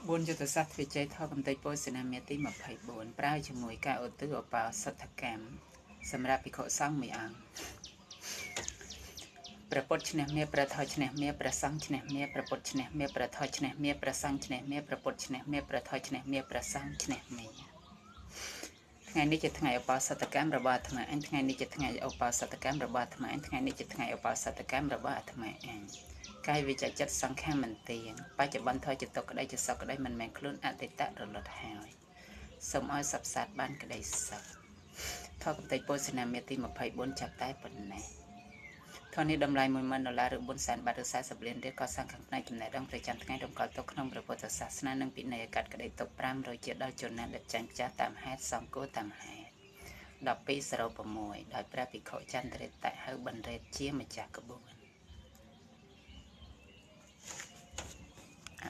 បុណ្យយុទ្ធសាស្ត្រវិជ័យថោកំទេចពោសនាមាទី24ប្រើជាមួយការឧទ្ទិសឧបោសថកម្មសម្រាប់ភិក្ខុសង្ឃមួយអង្គព្រះពុទ្ធឈ្នះមាសព្រះធម៌ឈ្នះមាសព្រះសង្ឃឈ្នះមាសព្រះពុទ្ធឈ្នះមាសព្រះធម៌ឈ្នះមាសព្រះសង្ឃឈ្នះមាសព្រះពុទ្ធឈ្នះមាសព្រះធម៌ឈ្នះមាសព្រះសង្ឃឈ្នះមាសថ្ងៃនេះជាថ្ងៃឧបោសថកម្មរបស់អាត្មាអញថ្ងៃនេះជាថ្ងៃឧបោសថកម្មរបស់អាត្មាអញថ្ងៃនេះជាថ្ងៃឧបោសថកម្មរបស់អាត្មាអញកាយវិជ្ជចិត្តសង្ខារមិនទៀងបច្ចុប្បន្នថយជាទុកក្តីជាសុខក្តីមិនមែនខ្លួនអតីតរលត់ហើយសូមឲ្យសព្វសាទបានក្តីសុខថោកំទេចពោសនាមាទី24ចាប់តែប៉ុណ្ណេះថនេះតម្លៃ$10,000ឬ400,000បាតឬ40លានរៀលក៏សាងខាងផ្នែកចំណេះដឹងប្រចាំថ្ងៃរំកិលទុកក្នុងព្រះពុទ្ធសាសនានិងពិន័យកាត់ក្តីទុក500ជាដល់ជនណាដែលចាញ់ចាស់តាមហេតុសង្គោតាមហេតុ1206ដោយព្រះភិក្ខុចន្ទរិតហៅបណ្ឌិតជាម្ចាស់ក្បួន